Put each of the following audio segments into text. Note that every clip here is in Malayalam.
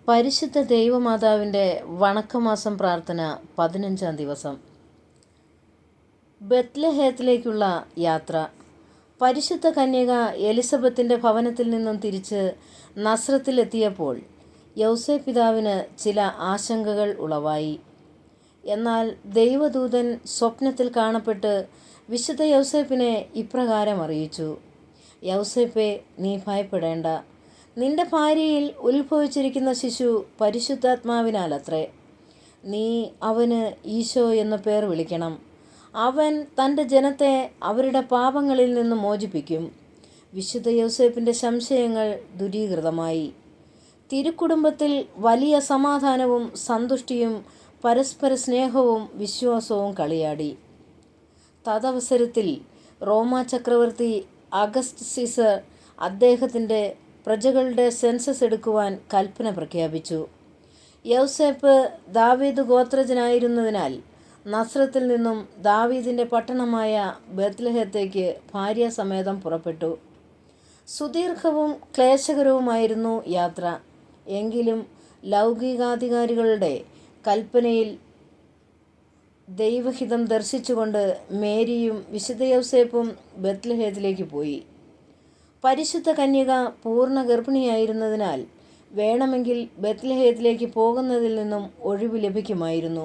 പരിശുദ്ധ ദൈവമാതാവിൻ്റെ വണക്കമാസം പ്രാർത്ഥന 15-ാം ദിവസം. ബെത്ലഹേത്തിലേക്കുള്ള യാത്ര. പരിശുദ്ധ കന്യക എലിസബത്തിൻ്റെ ഭവനത്തിൽ നിന്നും തിരിച്ച് നസ്രത്തിലെത്തിയപ്പോൾ യൗസേപ്പ് പിതാവിന് ചില ആശങ്കകൾ ഉളവായി. എന്നാൽ ദൈവദൂതൻ സ്വപ്നത്തിൽ കാണപ്പെട്ട് വിശുദ്ധ യൗസേപ്പിനെ ഇപ്രകാരം അറിയിച്ചു: യൗസേപ്പേ, നീ ഭയപ്പെടേണ്ട. നിന്റെ ഭാര്യയിൽ ഉത്ഭവിച്ചിരിക്കുന്ന ശിശു പരിശുദ്ധാത്മാവിനാലത്രേ. നീ അവന് ഈശോ എന്ന പേർ വിളിക്കണം. അവൻ തൻ്റെ ജനത്തെ അവരുടെ പാപങ്ങളിൽ നിന്ന് മോചിപ്പിക്കും. വിശുദ്ധ യൗസേപ്പിൻ്റെ സംശയങ്ങൾ ദൂരീകൃതമായി. തിരുക്കുടുംബത്തിൽ വലിയ സമാധാനവും സന്തുഷ്ടിയും പരസ്പര സ്നേഹവും വിശ്വാസവും കളിയാടി. തദവസരത്തിൽ റോമാ ചക്രവർത്തി അഗസ്റ്റ് സീസർ അദ്ദേഹത്തിൻ്റെ പ്രജകളുടെ സെൻസസ് എടുക്കുവാൻ കൽപ്പന പ്രഖ്യാപിച്ചു. യൗസേപ്പ് ദാവീദ് ഗോത്രജനായിരുന്നതിനാൽ നസ്രത്തിൽ നിന്നും ദാവീദിൻ്റെ പട്ടണമായ ബെത്ലഹേത്തേക്ക് ഭാര്യാസമേതം പുറപ്പെട്ടു. സുദീർഘവും ക്ലേശകരവുമായിരുന്നു യാത്ര. എങ്കിലും ലൗകികാധികാരികളുടെ കൽപ്പനയിൽ ദൈവഹിതം ദർശിച്ചുകൊണ്ട് മേരിയും വിശുദ്ധ യൗസേപ്പും ബെത്ലഹേത്തിലേക്ക് പോയി. പരിശുദ്ധ കന്യക പൂർണ്ണ ഗർഭിണിയായിരുന്നതിനാൽ വേണമെങ്കിൽ ബെത്ലഹേത്തിലേക്ക് പോകുന്നതിൽ നിന്നും ഒഴിവ് ലഭിക്കുമായിരുന്നു.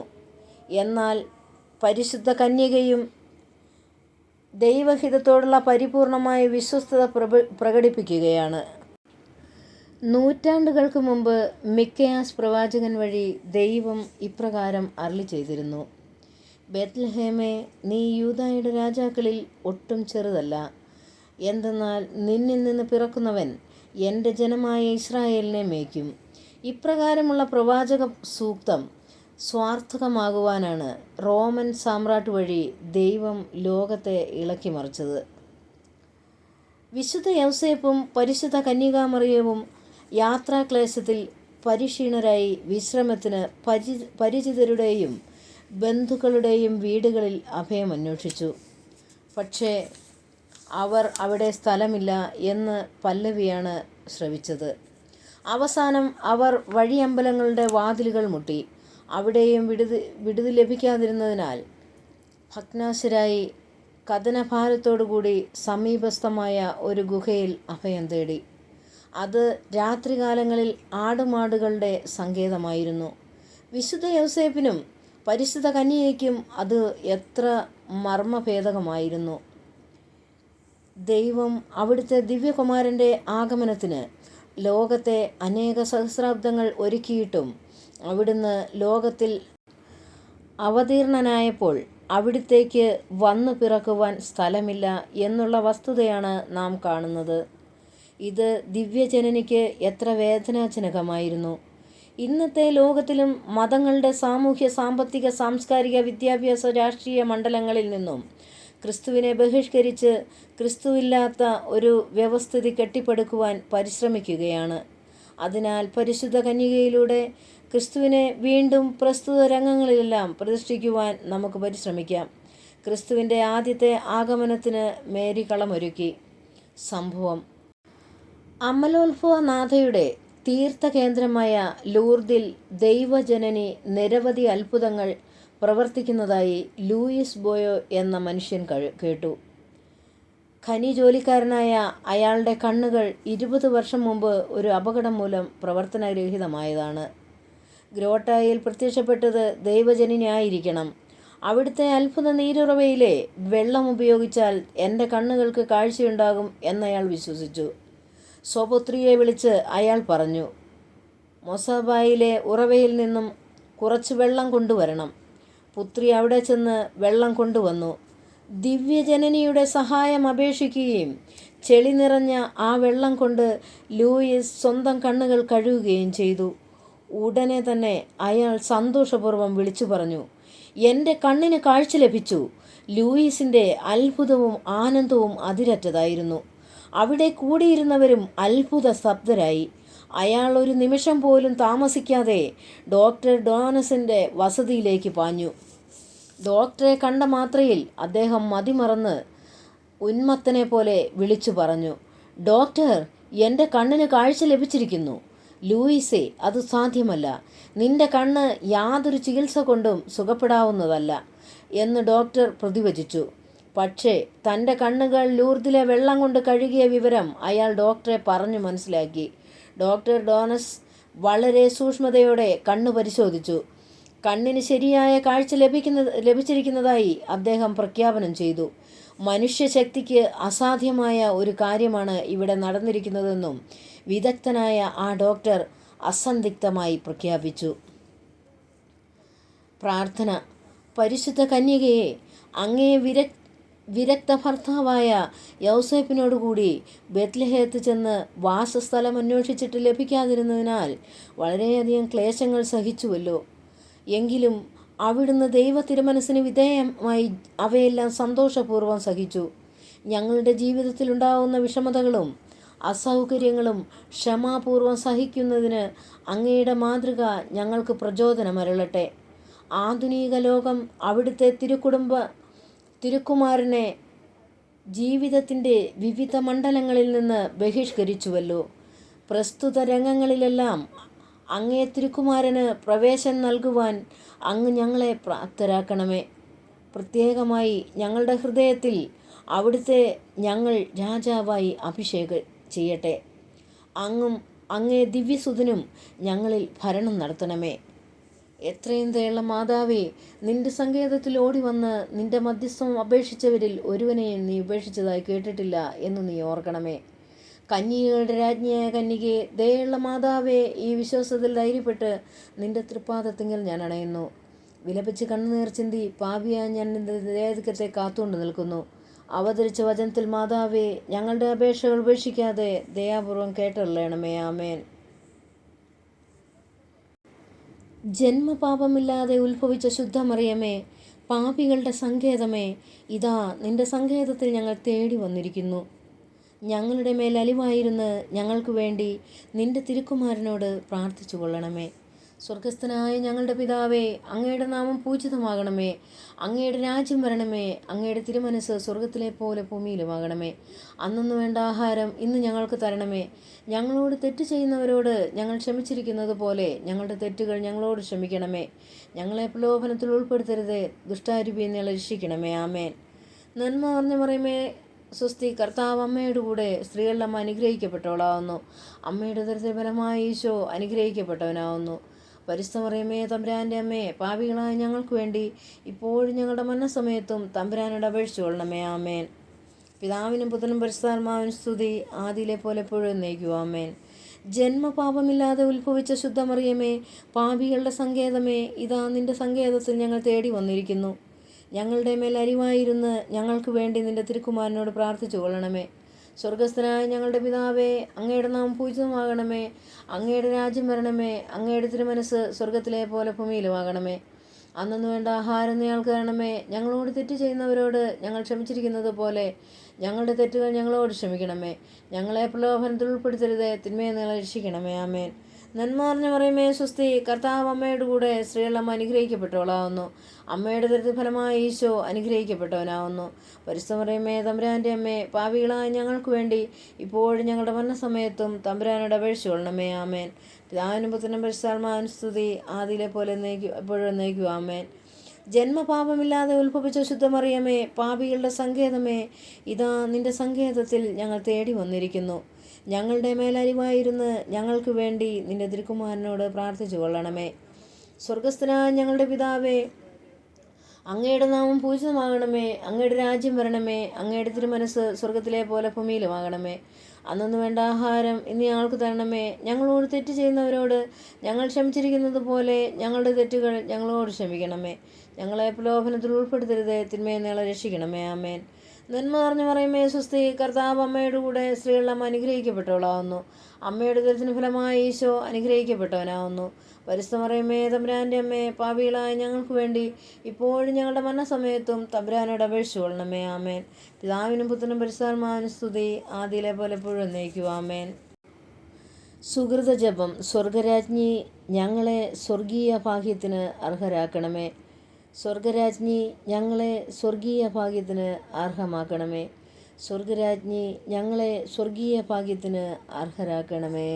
എന്നാൽ പരിശുദ്ധ കന്യകയും ദൈവഹിതത്തോടുള്ള പരിപൂർണമായ വിശ്വസ്തത പ്രകടിപ്പിക്കുകയാണ്. നൂറ്റാണ്ടുകൾക്ക് മുമ്പ് മിക്കയാസ് പ്രവാചകൻ വഴി ദൈവം ഇപ്രകാരം അരുളി ചെയ്തിരുന്നു: ബെത്ലഹേമേ, നീ യൂദായുടെ രാജാക്കളിൽ ഒട്ടും ചെറുതല്ല. എന്തെന്നാൽ നിന്നിൽ നിന്ന് പിറക്കുന്നവൻ എൻ്റെ ജനമായ ഇസ്രായേലിനെ മേയ്ക്കും. ഇപ്രകാരമുള്ള പ്രവാചക സൂക്തം സ്വാർത്ഥകമാകുവാനാണ് റോമൻ സാമ്രാട്ട് വഴി ദൈവം ലോകത്തെ ഇളക്കിമറിച്ചത്. വിശുദ്ധ യൗസേപ്പും പരിശുദ്ധ കന്യകാമറിയവും യാത്രാക്ലേശത്തിൽ പരിക്ഷീണരായി വിശ്രമത്തിന് പരിചിതരുടെയും ബന്ധുക്കളുടെയും വീടുകളിൽ അഭയമന്വേഷിച്ചു. പക്ഷേ അവർ അവിടെ സ്ഥലമില്ല എന്ന് പല്ലവിയാണ് ശ്രവിച്ചത്. അവസാനം അവർ വഴിയമ്പലങ്ങളുടെ വാതിലുകൾ മുട്ടി. അവിടെയും വിടുതി ലഭിക്കാതിരുന്നതിനാൽ ഭഗ്നാശരായി കഥനഭാരത്തോടുകൂടി സമീപസ്ഥമായ ഒരു ഗുഹയിൽ അഭയം തേടി. അത് രാത്രികാലങ്ങളിൽ ആടുമാടുകളുടെ സങ്കേതമായിരുന്നു. വിശുദ്ധ യൗസേപ്പിനും പരിശുദ്ധ കന്യകയ്ക്കും അത് എത്ര മർമ്മഭേദകമായിരുന്നു. ദൈവം അവിടുത്തെ ദിവ്യകുമാരൻ്റെ ആഗമനത്തിന് ലോകത്തെ അനേക സഹസ്രാബ്ദങ്ങൾ ഒരുക്കിയിട്ടും അവിടുന്ന് ലോകത്തിൽ അവതീർണനായപ്പോൾ അവിടുത്തേക്ക് വന്നു പിറക്കുവാൻ സ്ഥലമില്ല എന്നുള്ള വസ്തുതയാണ് നാം കാണുന്നത്. ഇത് ദിവ്യജനനിക്ക് എത്ര വേദനാജനകമായിരുന്നു. ഇന്നത്തെ ലോകത്തിലും മതങ്ങളുടെ സാമൂഹ്യ, സാമ്പത്തിക, സാംസ്കാരിക, വിദ്യാഭ്യാസ, രാഷ്ട്രീയ മണ്ഡലങ്ങളിൽ നിന്നും ക്രിസ്തുവിനെ ബഹിഷ്കരിച്ച് ക്രിസ്തുവില്ലാത്ത ഒരു വ്യവസ്ഥിതി കെട്ടിപ്പടുക്കുവാൻ പരിശ്രമിക്കുകയാണ്. അതിനാൽ പരിശുദ്ധ കന്യകയിലൂടെ ക്രിസ്തുവിനെ വീണ്ടും പ്രസ്തുത രംഗങ്ങളിലെല്ലാം പ്രതിഷ്ഠിക്കുവാൻ നമുക്ക് പരിശ്രമിക്കാം. ക്രിസ്തുവിൻ്റെ ആദ്യത്തെ ആഗമനത്തിന് മേരി കളമൊരുക്കി. സംഭവം: അമലോത്ഭവനാഥയുടെ തീർത്ഥകേന്ദ്രമായ ലൂർദിൽ ദൈവജനനി നിരവധി അത്ഭുതങ്ങൾ പ്രവർത്തിക്കുന്നതായി ലൂയിസ് ബോയോ എന്ന മനുഷ്യൻ കേട്ടു. ഖനി ജോലിക്കാരനായ അയാളുടെ കണ്ണുകൾ 20 വർഷം മുമ്പ് ഒരു അപകടം മൂലം പ്രവർത്തനരഹിതമായതാണ്. ഗ്രോട്ടായിൽ പ്രത്യക്ഷപ്പെട്ടത് ദൈവജനനി ആയിരിക്കണം. അവിടുത്തെ അത്ഭുത നീരുറവയിലെ വെള്ളം ഉപയോഗിച്ചാൽ എൻ്റെ കണ്ണുകൾക്ക് കാഴ്ചയുണ്ടാകും എന്നയാൾ വിശ്വസിച്ചു. സ്വപുത്രിയെ വിളിച്ച് അയാൾ പറഞ്ഞു: മൊസാബായിലെ ഉറവയിൽ നിന്നും കുറച്ച് വെള്ളം കൊണ്ടുവരണം. പുത്രി അവിടെ ചെന്ന് വെള്ളം കൊണ്ടുവന്നു. ദിവ്യജനനിയുടെ സഹായം അപേക്ഷിക്കുകയും ചെളി നിറഞ്ഞ ആ വെള്ളം കൊണ്ട് ലൂയിസ് സ്വന്തം കണ്ണുകൾ കഴുകുകയും ചെയ്തു. ഉടനെ തന്നെ അയാൾ സന്തോഷപൂർവ്വം വിളിച്ചു പറഞ്ഞു: എൻ്റെ കണ്ണിന് കാഴ്ച ലഭിച്ചു. ലൂയിസിൻ്റെ അത്ഭുതവും ആനന്ദവും അതിരറ്റതായിരുന്നു. അവിടെ കൂടിയിരുന്നവരും അത്ഭുത സ്തബ്ധരായി. അയാൾ ഒരു നിമിഷം പോലും താമസിക്കാതെ ഡോക്ടർ ഡോനസിൻ്റെ വസതിയിലേക്ക് പാഞ്ഞു. ഡോക്ടറെ കണ്ട മാത്രയിൽ അദ്ദേഹം മതിമറന്ന് ഉന്മത്തനെ പോലെ വിളിച്ചു പറഞ്ഞു: ഡോക്ടർ, എൻ്റെ കണ്ണിന് കാഴ്ച ലഭിച്ചിരിക്കുന്നു. ലൂയിസേ, അത് സാധ്യമല്ല. നിന്റെ കണ്ണ് യാതൊരു ചികിത്സ കൊണ്ടും സുഖപ്പെടാവുന്നതല്ല എന്ന് ഡോക്ടർ പ്രതിവചിച്ചു. പക്ഷേ തൻ്റെ കണ്ണുകൾ ലൂർദിലെ വെള്ളം കൊണ്ട് കഴുകിയ വിവരം അയാൾ ഡോക്ടറെ പറഞ്ഞു മനസ്സിലാക്കി. ഡോക്ടർ ഡോണസ് വളരെ സൂക്ഷ്മതയോടെ കണ്ണ് പരിശോധിച്ചു. കണ്ണിന് ശരിയായ കാഴ്ച ലഭിച്ചിരിക്കുന്നതായി അദ്ദേഹം പ്രഖ്യാപനം ചെയ്തു. മനുഷ്യശക്തിക്ക് അസാധ്യമായ ഒരു കാര്യമാണ് ഇവിടെ നടന്നിരിക്കുന്നതെന്നും വിദഗ്ധനായ ആ ഡോക്ടർ അസന്ദിഗ്ധമായി പ്രഖ്യാപിച്ചു. പ്രാർത്ഥന. പരിശുദ്ധ കന്യകയെ, അങ്ങേ വിരക്ത ഭർത്താവായ യൗസേപ്പിനോടുകൂടി ബെത്ലഹേത്ത് ചെന്ന് വാസസ്ഥലം അന്വേഷിച്ചിട്ട് ലഭിക്കാതിരുന്നതിനാൽ വളരെയധികം ക്ലേശങ്ങൾ സഹിച്ചുവല്ലോ. എങ്കിലും അവിടുന്ന് ദൈവ തിരുമനസ്സിന് വിധേയമായി അവയെല്ലാം സന്തോഷപൂർവ്വം സഹിച്ചു. ഞങ്ങളുടെ ജീവിതത്തിലുണ്ടാകുന്ന വിഷമതകളും അസൗകര്യങ്ങളും ക്ഷമാപൂർവ്വം സഹിക്കുന്നതിന് അങ്ങയുടെ മാതൃക ഞങ്ങൾക്ക് പ്രചോദനമരുളട്ടെ. ആധുനിക ലോകം അവിടുത്തെ തിരുക്കുമാരനെ ജീവിതത്തിൻ്റെ വിവിധ മണ്ഡലങ്ങളിൽ നിന്ന് ബഹിഷ്കരിച്ചുവല്ലോ. പ്രസ്തുത രംഗങ്ങളിലെല്ലാം അങ്ങേ തിരുക്കുമാരന് പ്രവേശനം നൽകുവാൻ അങ്ങ് ഞങ്ങളെ പ്രാപ്തരാക്കണമേ. പ്രത്യേകമായി ഞങ്ങളുടെ ഹൃദയത്തിൽ അവിടുത്തെ ഞങ്ങൾ രാജാവായി അഭിഷേകം ചെയ്യട്ടെ. അങ്ങേ ദിവ്യസുതനും ഞങ്ങളിൽ ഭരണം നടത്തണമേ. എത്രയും ദയുള്ള മാതാവേ, നിന്റെ സങ്കേതത്തിൽ ഓടി വന്ന് നിന്റെ മധ്യസ്ഥം അപേക്ഷിച്ചവരിൽ ഒരുവനെയും നീ ഉപേക്ഷിച്ചതായി കേട്ടിട്ടില്ല എന്ന് നീ ഓർക്കണമേ. കന്യകകളുടെ രാജ്ഞിയായ കന്യകയെ, ദയുള്ള മാതാവേ, ഈ വിശ്വാസത്തിൽ ധൈര്യപ്പെട്ട് നിന്റെ തൃപ്പാദത്തിങ്കൽ ഞാൻ അണയുന്നു. വിലപിച്ച് കണ്ണുനീർ ചിന്തി പാപിയായി ഞാൻ നിന്റെ ദയാധിക്യത്തെ കാത്തുകൊണ്ട് നിൽക്കുന്നു. അവതരിച്ച വചനത്തിൽ മാതാവേ, ഞങ്ങളുടെ അപേക്ഷകൾ ഉപേക്ഷിക്കാതെ ദയാപൂർവം കേട്ടറിയണമേ. ആമേൻ. ജന്മപാപമില്ലാതെ ഉത്ഭവിച്ച ശുദ്ധമറിയമേ, പാപികളുടെ സങ്കേതമേ, ഇതാ നിന്റെ സങ്കേതത്തിൽ ഞങ്ങൾ തേടി വന്നിരിക്കുന്നു. ഞങ്ങളുടെ മേൽ അലിവായിരുന്ന് ഞങ്ങൾക്ക് വേണ്ടി നിന്റെ തിരുക്കുമാരനോട് പ്രാർത്ഥിച്ചു കൊള്ളണമേ. സ്വർഗസ്ഥനായ ഞങ്ങളുടെ പിതാവേ, അങ്ങയുടെ നാമം പൂജിതമാകണമേ. അങ്ങയുടെ രാജ്യം വരണമേ. അങ്ങയുടെ തിരുമനസ് സ്വർഗത്തിലെ പോലെ ഭൂമിയിലുമാകണമേ. അന്നന്ന് വേണ്ട ആഹാരം ഇന്ന് ഞങ്ങൾക്ക് തരണമേ. ഞങ്ങളോട് തെറ്റ് ചെയ്യുന്നവരോട് ഞങ്ങൾ ക്ഷമിച്ചിരിക്കുന്നത് പോലെ ഞങ്ങളുടെ തെറ്റുകൾ ഞങ്ങളോട് ക്ഷമിക്കണമേ. ഞങ്ങളെ പ്രലോഭനത്തിൽ ഉൾപ്പെടുത്തരുതേ, ദുഷ്ടാരൂപിയിൽ ഞങ്ങളെ രക്ഷിക്കണമേ. ആമേൻ. നന്മ നിറഞ്ഞ മറിയമേ, സ്വസ്തി, കർത്താവ് അമ്മയുടെ കൂടെ സ്ത്രീകളിൽ അമ്മ അനുഗ്രഹിക്കപ്പെട്ടവളാവുന്നു. അമ്മയുടെ ഉദരത്തിൻ ഫലമായി ഈശോ അനുഗ്രഹിക്കപ്പെട്ടവനാവുന്നു. പരിശുദ്ധ മറിയമേ, തമ്പുരാൻ്റെ അമ്മേ, പാപികളായ ഞങ്ങൾക്ക് വേണ്ടി ഇപ്പോഴും ഞങ്ങളുടെ മരണസമയത്തും തമ്പുരാനോട് അപേക്ഷിച്ചു കൊള്ളണമേ. ആമേൻ. പിതാവിനും പുത്രനും പരിശുദ്ധാത്മാവിനും സ്തുതി, ആദിയിലെ പോലെ എപ്പോഴും എന്നേക്കും. ആമേൻ. ജന്മപാപമില്ലാതെ ഉത്ഭവിച്ച ശുദ്ധമറിയമേ, പാപികളുടെ സങ്കേതമേ, ഇതാ നിന്റെ സങ്കേതത്തിൽ ഞങ്ങൾ തേടി വന്നിരിക്കുന്നു. ഞങ്ങളുടെ മേൽ അരിവായിരുന്ന് ഞങ്ങൾക്ക് വേണ്ടി നിന്റെ തിരുക്കുമാരനോട് പ്രാർത്ഥിച്ചു കൊള്ളണമേ. സ്വർഗസ്ഥനായ ഞങ്ങളുടെ പിതാവേ, അങ്ങയുടെ നാമം പൂജിതമാകണമേ. അങ്ങയുടെ രാജ്യം വരണമേ. അങ്ങയുടെ തിരുമനസ് സ്വർഗത്തിലെ പോലെ ഭൂമിയിലുമാകണമേ. അന്നന്ന് വേണ്ട ആഹാരം ഞങ്ങൾക്ക് തരണമേ. ഞങ്ങളോട് തെറ്റ് ചെയ്യുന്നവരോട് ഞങ്ങൾ ക്ഷമിച്ചിരിക്കുന്നത് പോലെ ഞങ്ങളുടെ തെറ്റുകൾ ഞങ്ങളോട് ക്ഷമിക്കണമേ. ഞങ്ങളെ പ്രലോഭനത്തിൽ ഉൾപ്പെടുത്തരുതേ, തിന്മയെ ഞങ്ങളെ രക്ഷിക്കണമേ. ആമേൻ. നന്മ നിറഞ്ഞ മറിയമേ, സ്വസ്തി, കർത്താവ് അമ്മയുടെ കൂടെ സ്ത്രീകളമ്മ അനുഗ്രഹിക്കപ്പെട്ടവളാവുന്നു. അമ്മയുടെ ദരിദ്ര ഫലമായി ഈശോ അനുഗ്രഹിക്കപ്പെട്ടവനാവുന്നു. പരിശുദ്ധ മറിയമേ, തമ്പുരാൻ്റെ അമ്മേ, പാപികളായ ഞങ്ങൾക്ക് വേണ്ടി ഇപ്പോഴും ഞങ്ങളുടെ മരണസമയത്തും തമ്പുരാനോട് അപേക്ഷിച്ചു കൊള്ളണമേ. ആമേൻ. പിതാവിനും പുത്രനും പരിശുദ്ധാത്മാവിനും സ്തുതി, ആദിയിലെ പോലെ എപ്പോഴും എന്നേക്കും. ആമേൻ. ജന്മപാപമില്ലാതെ ഉത്ഭവിച്ച ശുദ്ധമറിയമേ, പാപികളുടെ സങ്കേതമേ, ഇതാ നിന്റെ സങ്കേതത്തിൽ ഞങ്ങൾ തേടി വന്നിരിക്കുന്നു. ഞങ്ങളുടെ മേലരിവായിരുന്ന് ഞങ്ങൾക്ക് വേണ്ടി നിന്റെ തിരുക്കുമാരനോട് പ്രാർത്ഥിച്ചു കൊള്ളണമേ. സ്വർഗസ്ഥനായ ഞങ്ങളുടെ പിതാവേ, അങ്ങയുടെ നാമം പൂജിതമാകണമേ. അങ്ങയുടെ രാജ്യം വരണമേ. അങ്ങയുടെ തിരുമനസ് സ്വർഗത്തിലെ പോലെ ഭൂമിയിലുമാകണമേ. അന്നന്ന് വേണ്ട ആഹാരം ഇന്ന് ഞങ്ങൾക്ക് തരണമേ. ഞങ്ങളോട് തെറ്റ് ചെയ്യുന്നവരോട് ഞങ്ങൾ ക്ഷമിച്ചിരിക്കുന്നത് പോലെ ഞങ്ങളുടെ തെറ്റുകൾ ഞങ്ങളോട് ക്ഷമിക്കണമേ. ഞങ്ങളെ പ്രലോഭനത്തിൽ ഉൾപ്പെടുത്തരുതേ, തിന്മയെ ഞങ്ങളെ രക്ഷിക്കണമേ. ആമേൻ. നന്മ നിറഞ്ഞ മറിയമേ, സ്വസ്തി, കർത്താവ് അമ്മയുടെ കൂടെ സ്ത്രീകളമ്മ അനുഗ്രഹിക്കപ്പെട്ടവളാവുന്നു. അമ്മയുടെ ഉദരത്തിൻ ഫലമായി ഈശോ അനുഗ്രഹിക്കപ്പെട്ടവനാവുന്നു. പരിശുദ്ധ മറിയമേ, തമ്പുരാൻ്റെ അമ്മേ, പാപികളായ ഞങ്ങൾക്ക് വേണ്ടി ഇപ്പോഴും ഞങ്ങളുടെ മരണസമയത്തും തമ്പുരാനോട് അപേക്ഷിച്ചു കൊള്ളണമേ. ആമേൻ. പിതാവിനും പുത്രനും പരിശുദ്ധാത്മാവിനും സ്തുതി, ആദിയിലെ പോലെ എപ്പോഴും എന്നേക്കും. ആമേൻ. സുഹൃത ജപം. സ്വർഗരാജ്ഞി, ഞങ്ങളെ സ്വർഗീയ ഭാഗ്യത്തിന് അർഹരാക്കണമേ. സ്വർഗരാജ്ഞി, ഞങ്ങളെ സ്വർഗീയ ഭാഗ്യത്തിന് അർഹമാക്കണമേ. സ്വർഗരാജ്ഞി, ഞങ്ങളെ സ്വർഗീയ ഭാഗ്യത്തിന് അർഹരാക്കണമേ.